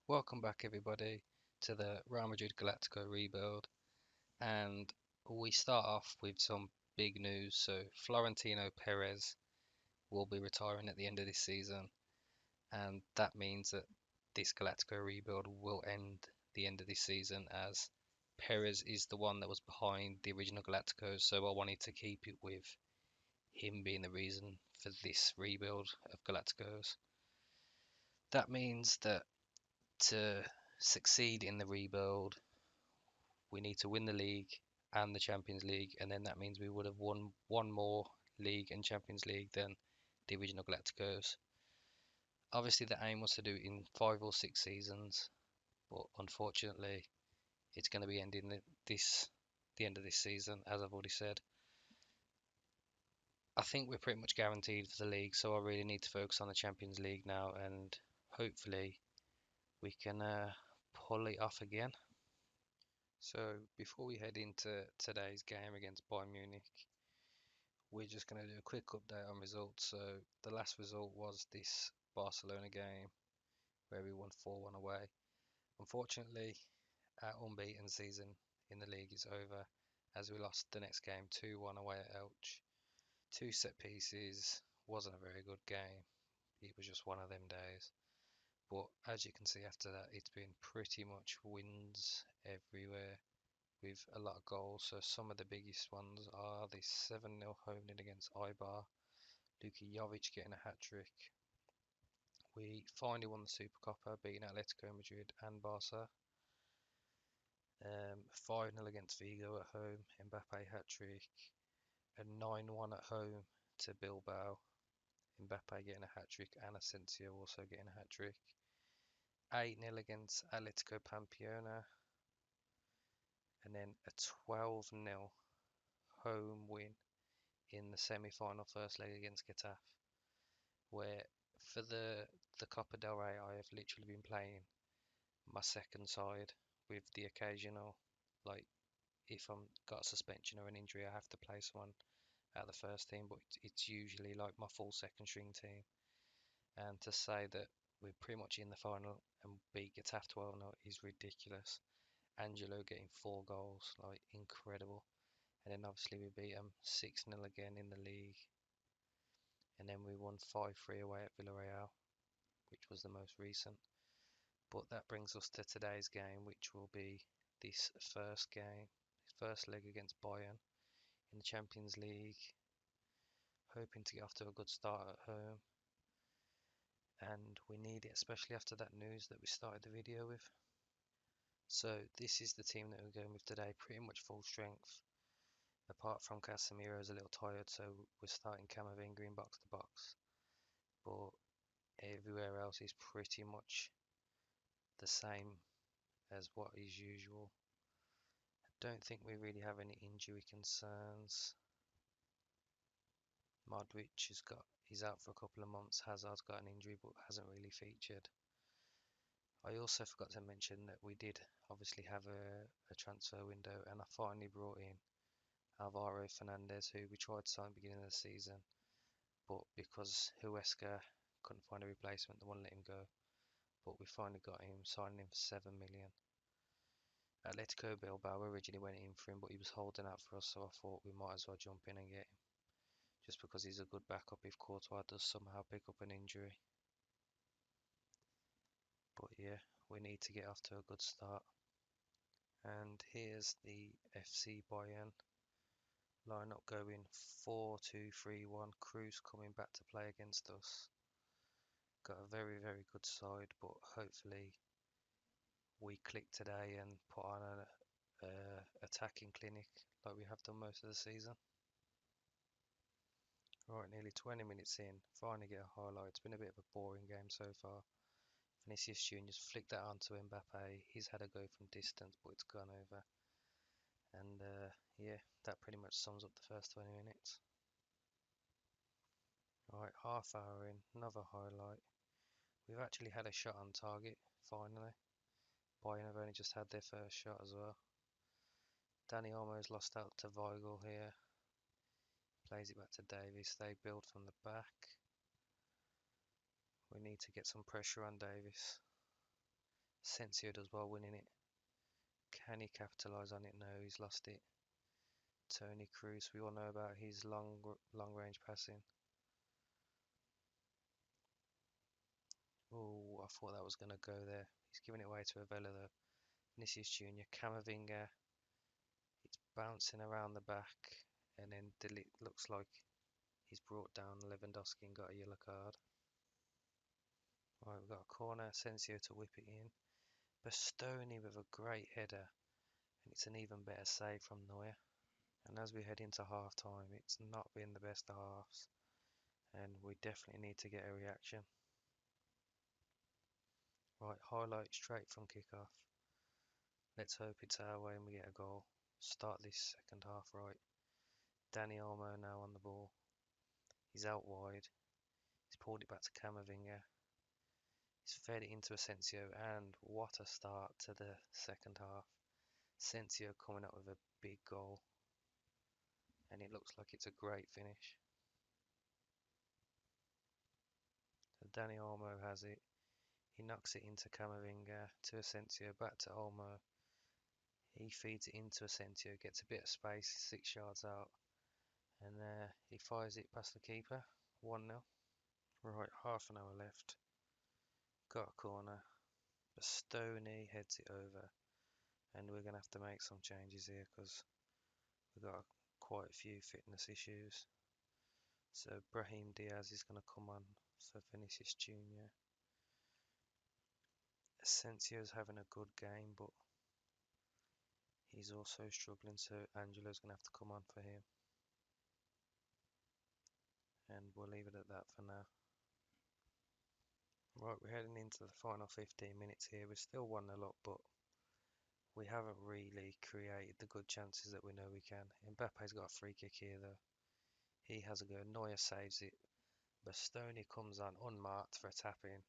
Welcome back, everybody, to the Real Madrid Galactico rebuild. And we start off with some big news. So, Florentino Perez will be retiring at the end of this season, and that means that this Galactico rebuild will end the end of this season, as Perez is the one that was behind the original Galacticos. So, I wanted to keep it with him being the reason for this rebuild of Galacticos. That means that to succeed in the rebuild, we need to win the league and the Champions League, and then that means we would have won one more league and Champions League than the original Galacticos. Obviously, the aim was to do it in 5 or 6 seasons, but unfortunately, it's going to be ending the end of this season, as I've already said. I think we're pretty much guaranteed for the league, so I really need to focus on the Champions League now, and hopefully we can pull it off again. So before we head into today's game against Bayern Munich, we're just going to do a quick update on results. So the last result was this Barcelona game where we won 4-1 away. Unfortunately, our unbeaten season in the league is over as we lost the next game 2-1 away at Elche. Two set pieces, wasn't a very good game. It was just one of them days. But as you can see after that, it's been pretty much wins everywhere with a lot of goals. So some of the biggest ones are the 7-0 home win against Eibar, Luka Jovic getting a hat-trick. We finally won the Supercopa, beating Atletico Madrid and Barca. 5-0 against Vigo at home, Mbappe hat-trick. A 9-1 at home to Bilbao, Mbappe getting a hat-trick and Asensio also getting a hat-trick. 8-0 against Atletico Pamplona, and then a 12-0 home win in the semi-final first leg against Getafe, where for the Copa del Rey I have literally been playing my second side with the occasional, like, if I'm got a suspension or an injury I have to play someone out of the first team, but it's usually like my full second string team. And to say that we're pretty much in the final and beat Getafe 12-0 is ridiculous. Angelo getting 4 goals, like, incredible. And then obviously we beat them 6-0 again in the league. And then we won 5-3 away at Villarreal, which was the most recent. But that brings us to today's game, which will be this first game, first leg against Bayern in the Champions League. Hoping to get off to a good start at home. And we need it, especially after that news that we started the video with. So this is the team that we're going with today, pretty much full strength. Apart from Casemiro's a little tired, so we're starting Camavinga in box to box. But everywhere else is pretty much the same as what is usual. I don't think we really have any injury concerns. Modric he's out for a couple of months. Hazard's got an injury but hasn't really featured. I also forgot to mention that we did obviously have a transfer window, and I finally brought in Alvaro Fernandez, who we tried to sign at the beginning of the season, but because Huesca couldn't find a replacement, they wouldn't let him go. But we finally got him, signing him for 7 million. Atletico Bilbao originally went in for him, but he was holding out for us, so I thought we might as well jump in and get him, just because he's a good backup if Courtois does somehow pick up an injury. But yeah, we need to get off to a good start. And here's the FC Bayern lineup going 4-2-3-1. Cruz coming back to play against us. Got a very, very good side, but hopefully we click today and put on an attacking clinic like we have done most of the season. Right, nearly 20 minutes in, finally get a highlight. It's been a bit of a boring game so far. Vinicius Junior's flicked that onto Mbappe. He's had a go from distance, but it's gone over. And yeah, that pretty much sums up the first 20 minutes. Right, half hour in, another highlight. We've actually had a shot on target, finally. Bayern have only just had their first shot as well. Danny almost lost out to Weigl here. Plays it back to Davies. They build from the back. We need to get some pressure on Davies. Asensio does well winning it. Can he capitalise on it? No, he's lost it. Tony Cruz, we all know about his long range passing. Oh, I thought that was going to go there. He's giving it away to Avella though. Vinicius Junior, Camavinga. It's bouncing around the back, and then looks like he's brought down Lewandowski and got a yellow card. Right, we've got a corner. Asensio to whip it in. Bastoni with a great header, and it's an even better save from Neuer. And as we head into half time, it's not been the best of halves, and we definitely need to get a reaction. Right, highlight straight from kickoff. Let's hope it's our way and we get a goal. Start this second half right. Dani Olmo now on the ball. He's out wide. He's pulled it back to Camavinga. He's fed it into Asensio, and what a start to the second half. Asensio coming up with a big goal, and it looks like it's a great finish. So Dani Olmo has it. He knocks it into Camavinga, to Asensio, back to Olmo. He feeds it into Asensio, gets a bit of space, 6 yards out, and he fires it past the keeper. 1-0. Right, half an hour left. Got a corner. Bastoni heads it over, and we're going to have to make some changes here because we've got quite a few fitness issues. So Brahim Diaz is going to come on for Vinicius Junior. Asensio's having a good game, but he's also struggling, so Angelo's going to have to come on for him. And we'll leave it at that for now. Right, we're heading into the final 15 minutes here. We're still 1-0 up, but we haven't really created the good chances that we know we can. Mbappe's got a free kick here though. He has a go. Neuer saves it. Bastoni comes on unmarked for a tap-in.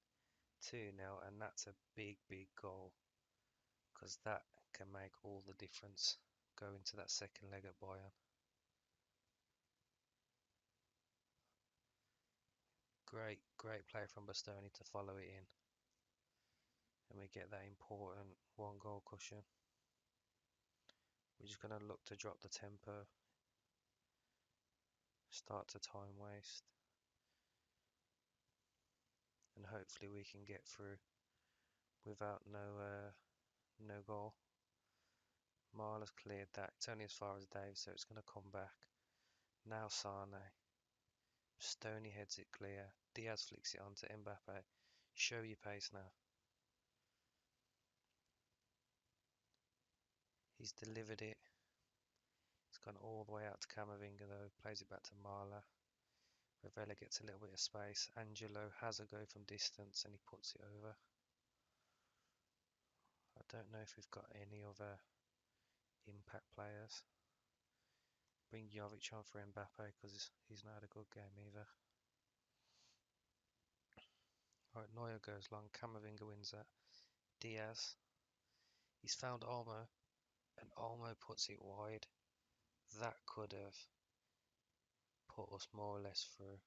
2-0, and that's a big goal, because that can make all the difference going to that second leg at Bayern. Great play from Bastoni to follow it in, and we get that important 1-goal cushion. We're just going to look to drop the tempo, start to time waste, and hopefully we can get through without no goal. Marla's cleared that. It's only as far as Dave, so it's going to come back. Now Sane. Stoney heads it clear. Diaz flicks it on to Mbappe. Show your pace now. He's delivered it. It's gone all the way out to Camavinga though. Plays it back to Marla. Ravella gets a little bit of space. Angelo has a go from distance and he puts it over. I don't know if we've got any other impact players. Bring Jovic on for Mbappe because he's not had a good game either. Right, Neuer goes long. Camavinga wins that. Diaz. He's found Olmo, and Olmo puts it wide. That could have put us more or less through.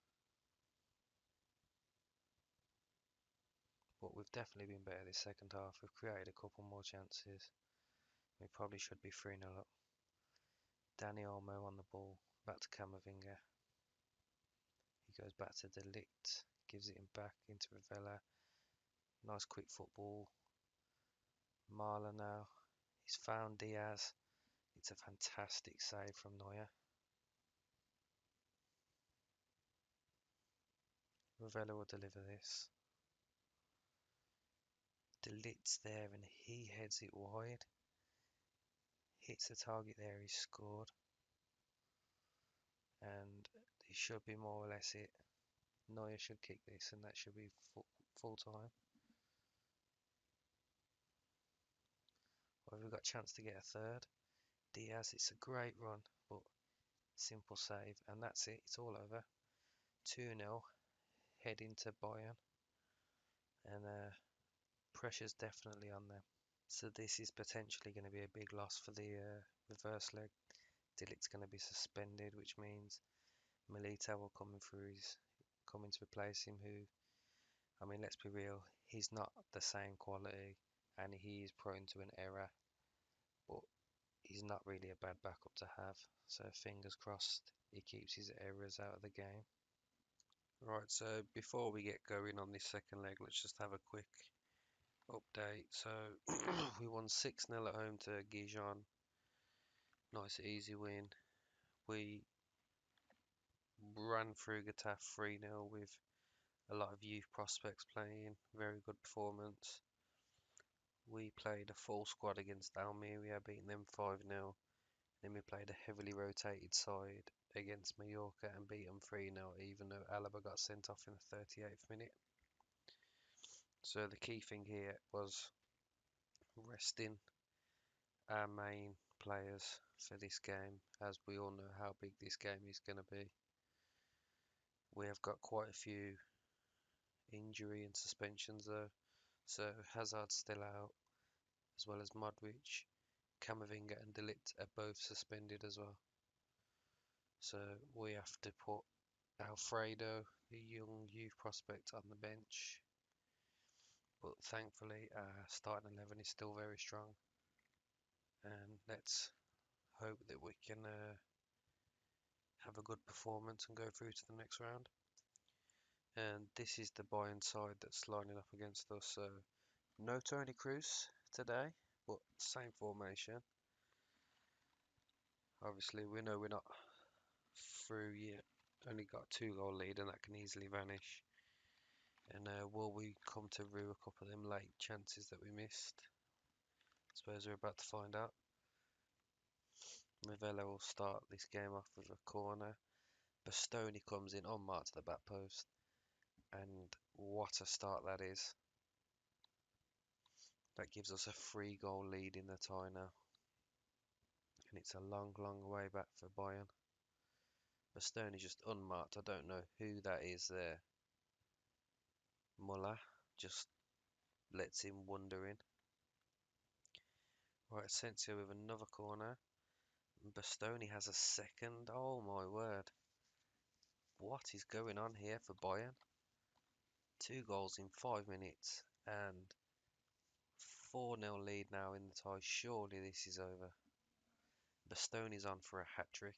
But we've definitely been better this second half. We've created a couple more chances. We probably should be 3-0 up. Dani Olmo on the ball. Back to Camavinga. He goes back to De Ligt. Gives it back into Ravella. Nice quick football. Marla now. He's found Diaz. It's a fantastic save from Neuer. Ravella will deliver this. De Ligt's there and he heads it wide. Hits the target there, he's scored. And he should be more or less it. Neuer should kick this and that should be full time. Well, we've got a chance to get a third. Diaz, it's a great run, but simple save. And that's it, it's all over. 2-0, head into Bayern. And pressure's definitely on them. So this is potentially going to be a big loss for the reverse leg. De Ligt's going to be suspended, which means Milita will come in to replace him. Who, I mean, let's be real, he's not the same quality and he is prone to an error, but he's not really a bad backup to have. So fingers crossed he keeps his errors out of the game. Right, so before we get going on this second leg, let's just have a quick update. So we won 6-0 at home to Gijon. Nice easy win. We ran through Getafe 3-0 with a lot of youth prospects playing. Very good performance. We played a full squad against Almeria, beating them 5-0. Then we played a heavily rotated side against Mallorca and beat them 3-0, even though Alaba got sent off in the 38th minute. So the key thing here was resting our main players for this game, as we all know how big this game is going to be. We have got quite a few injury and suspensions though. So Hazard's still out, as well as Modric, Camavinga and De Ligt are both suspended as well. So we have to put Alfredo, the young youth prospect, on the bench. But thankfully our starting 11 is still very strong. And let's hope that we can have a good performance and go through to the next round. And this is the Bayern side that's lining up against us. So no Tony Kroos today, but same formation. Obviously, we know we're not through yet. Only got a 2-goal lead, and that can easily vanish. And will we come to rue a couple of them late chances that we missed? I suppose we're about to find out. Mavella will start this game off with a corner. Bastoni comes in unmarked to the back post. And what a start that is. That gives us a 3-goal lead in the tie now. And it's a long, long way back for Bayern. Bastoni just unmarked. I don't know who that is there. Muller just lets him wander in. Right, Asensio with another corner. Bastoni has a second. Oh my word. What is going on here for Bayern? 2 goals in 5 minutes and 4-0 lead now in the tie. Surely this is over. Bastoni's on for a hat-trick.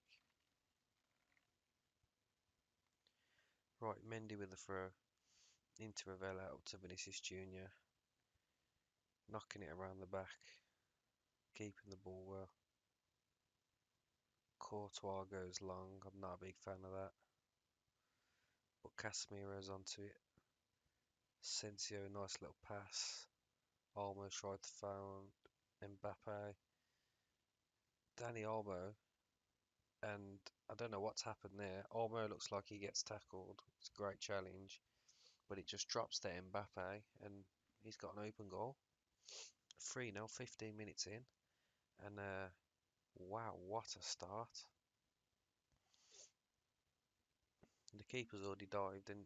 Right, Mendy with the throw. Into Ravella up to Vinicius Jr. Knocking it around the back. Keeping the ball well. Courtois goes long. I'm not a big fan of that. But Casemiro's onto it. Asensio, nice little pass. Almost tried to found Mbappe. Danny Olmo. And I don't know what's happened there. Olmo looks like he gets tackled. It's a great challenge. But it just drops to Mbappe. And he's got an open goal. 3-0, 15 minutes in. And wow, what a start. The keeper's already dived and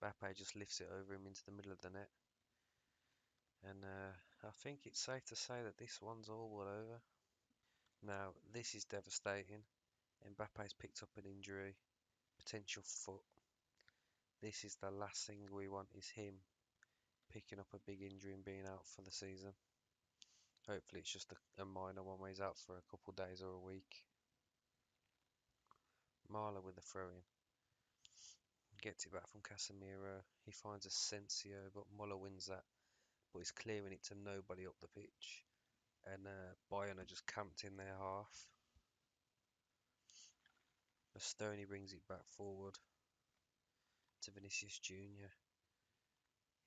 Mbappe just lifts it over him into the middle of the net. And I think it's safe to say that this one's all but over. Now, this is devastating. Mbappe's picked up an injury, potential foot. This is the last thing we want, is him picking up a big injury and being out for the season. Hopefully it's just a minor one where he's out for a couple of days or a week. Marla with the throw-in. Gets it back from Casemiro. He finds Asensio, but Muller wins that. But he's clearing it to nobody up the pitch. And Bayern are just camped in their half. Bastoni brings it back forward to Vinicius Jr.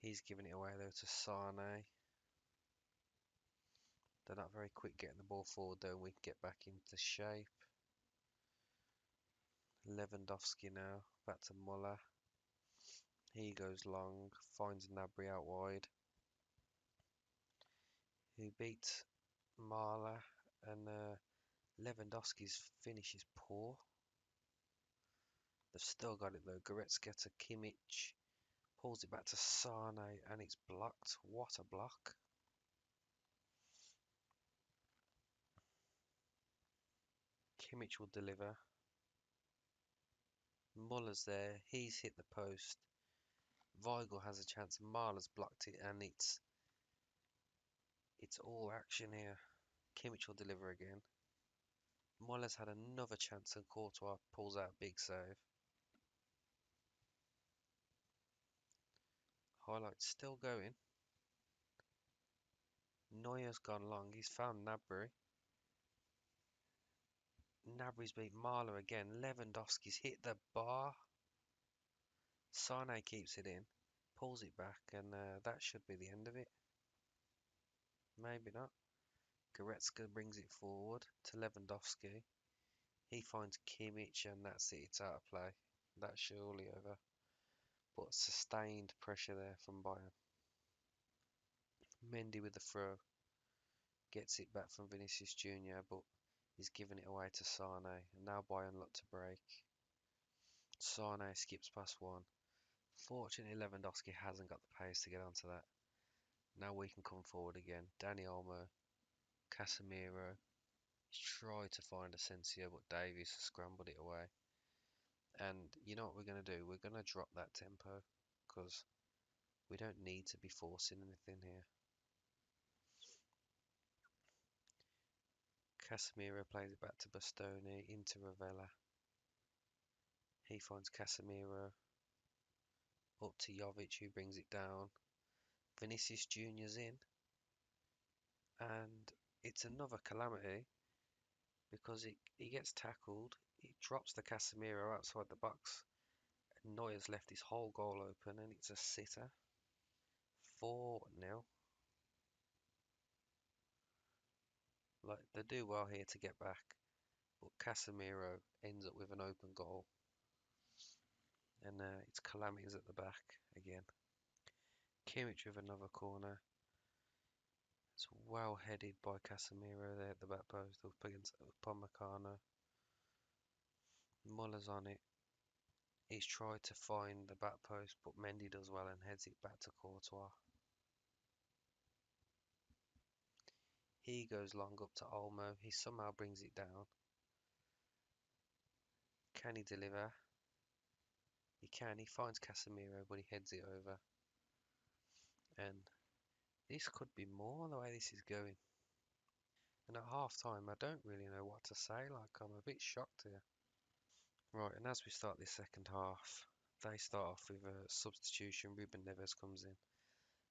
He's giving it away though to Sane. They're not very quick getting the ball forward though, and we can get back into shape. Lewandowski now, back to Muller. He goes long, finds Gnabry out wide, who beats Marla, and Lewandowski's finish is poor. They've still got it though. Goretzka to Kimmich, pulls it back to Sane, and it's blocked. What a block. Kimmich will deliver. Muller's there, he's hit the post. Weigl has a chance, Marler's blocked it, and it's It's all action here. Kimmich will deliver again. Muller's had another chance and Courtois pulls out a big save. Highlights still going. Neuer's gone long. He's found Gnabry. Gnabry's beat Marler again. Lewandowski's hit the bar. Sane keeps it in. Pulls it back and that should be the end of it. Maybe not. Goretzka brings it forward to Lewandowski. He finds Kimmich and that's it. It's out of play. That's surely over. But sustained pressure there from Bayern. Mendy with the throw. Gets it back from Vinicius Jr. but he's giving it away to Sane. And now Bayern look to break. Sane skips past one. Fortunately Lewandowski hasn't got the pace to get onto that. Now we can come forward again. Dani Olmo. Casemiro. He's tried to find Asensio but Davies has scrambled it away. And you know what we're going to do? We're going to drop that tempo because we don't need to be forcing anything here. Casemiro plays it back to Bastoni into Ravella. He finds Casemiro up to Jovic who brings it down. Vinicius Jr.'s in. And it's another calamity because he gets tackled. He drops the Casemiro outside the box. And Neuer's left his whole goal open and it's a sitter. 4-0. Like they do well here to get back, but Casemiro ends up with an open goal, and it's calamities at the back again. Kimmich with another corner. It's well headed by Casemiro there at the back post up against Upamecano. Muller's on it. He's tried to find the back post, but Mendy does well and heads it back to Courtois. He goes long up to Olmo. He somehow brings it down. Can he deliver? He can. He finds Casemiro, but he heads it over. And this could be more the way this is going. And at half time, I don't really know what to say. Like, I'm a bit shocked here. Right, and as we start this second half, they start off with a substitution. Ruben Neves comes in.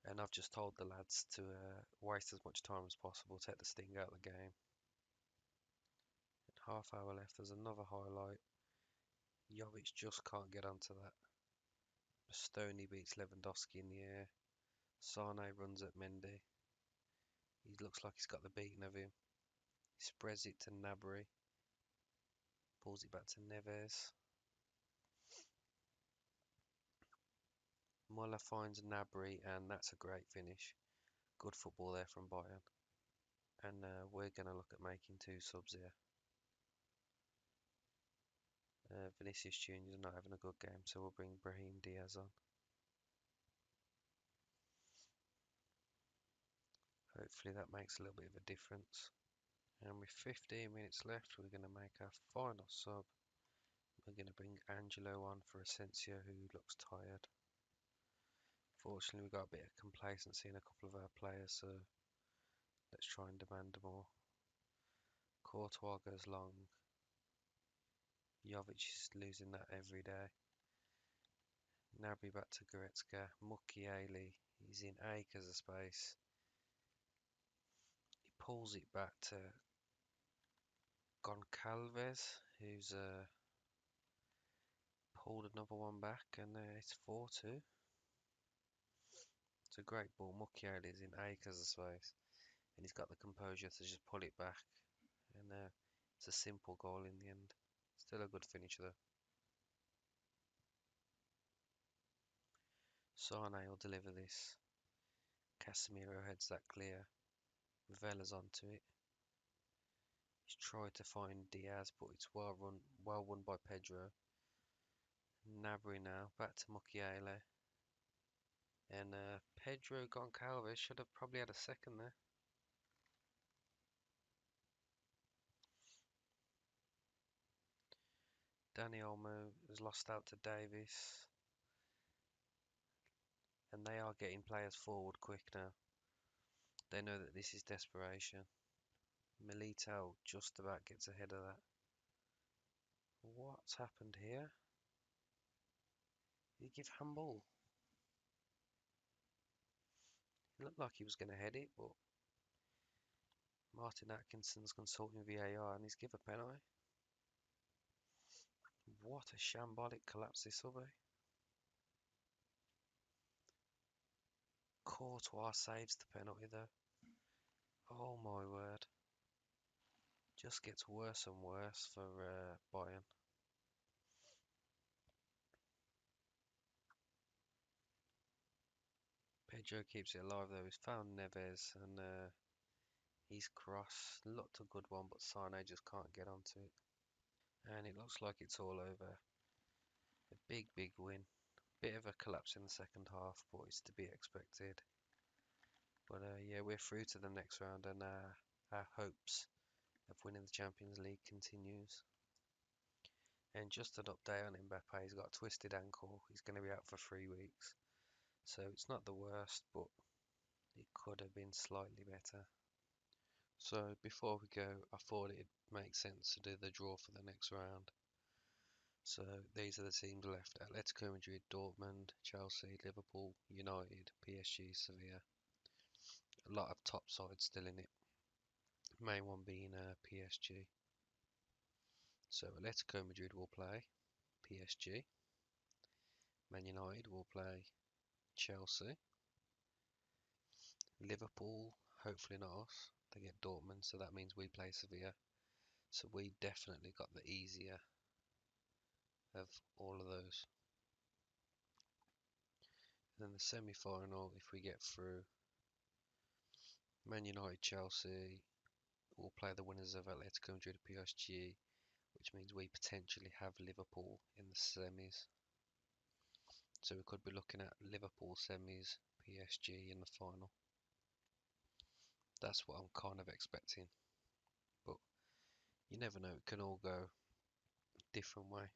And I've just told the lads to waste as much time as possible, take the sting out of the game. And half hour left, there's another highlight. Jovic just can't get onto that. Stoney beats Lewandowski in the air. Sane runs at Mendy. He looks like he's got the beating of him. He spreads it to Gnabry. Pulls it back to Neves. Muller finds Gnabry and that's a great finish. Good football there from Bayern. And we're going to look at making two subs here. Vinicius Jr. is not having a good game, so we'll bring Brahim Diaz on. Hopefully that makes a little bit of a difference. And with 15 minutes left, we're going to make our final sub. We're going to bring Angelo on for Asensio, who looks tired. Fortunately, we got a bit of complacency in a couple of our players, so let's try and demand more. Courtois goes long. Jovic is losing that every day. Gnabry back to Goretzka. Mukiele, he's in acres of space. He pulls it back to Goncalves, who's pulled another one back, and it's 4-2. It's a great ball. Mukiele is in acres of space, and he's got the composure to just pull it back, and it's a simple goal in the end. Still a good finish though. Sane will deliver this. Casemiro heads that clear. Vella's onto it. He's tried to find Diaz, but it's well won by Pedro. Gnabry now, back to Mukiele. And Pedro Goncalves should have probably had a second there. Dani Olmo has lost out to Davis. And they are getting players forward quick now. They know that this is desperation. Militao just about gets ahead of that. What's happened here? Did he give handball? It looked like he was going to head it, but Martin Atkinson's consulting VAR and he's give a penalty. What a shambolic collapse this will be. Courtois saves the penalty though. Oh my word. Just gets worse and worse for Bayern. Pedro keeps it alive though. He's found Neves and his cross looked a good one, but Sane just can't get onto it. And it looks like it's all over. A big win. Bit of a collapse in the second half, but it's to be expected. But yeah, we're through to the next round, and our hopes of winning the Champions League continues. And just an update on Mbappe, he's got a twisted ankle. He's going to be out for 3 weeks. So it's not the worst, but it could have been slightly better. So before we go, I thought it'd make sense to do the draw for the next round. So these are the teams left: Atletico Madrid, Dortmund, Chelsea, Liverpool, United, PSG, Sevilla. A lot of top sides still in it. Main one being PSG. So Atletico Madrid will play PSG. Man United will play Chelsea. Liverpool, hopefully not us. They get Dortmund, so that means we play Sevilla. So we definitely got the easier of all of those. And then the semi-final, if we get through, Man United, Chelsea will play the winners of Atletico Madrid, PSG, which means we potentially have Liverpool in the semis. So we could be looking at Liverpool semis, PSG in the final. That's what I'm kind of expecting. But you never know, it can all go a different way.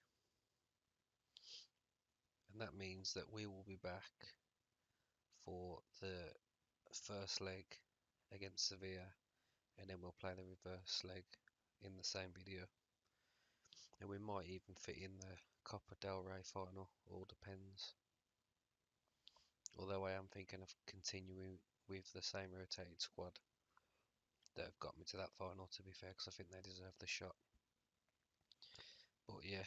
And that means that we will be back for the first leg against Sevilla, and then we'll play the reverse leg in the same video. And we might even fit in the Copa del Rey final, all depends. Although I am thinking of continuing with the same rotated squad that have got me to that final, to be fair, because I think they deserve the shot. But yeah,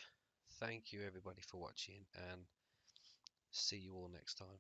thank you everybody for watching, and see you all next time.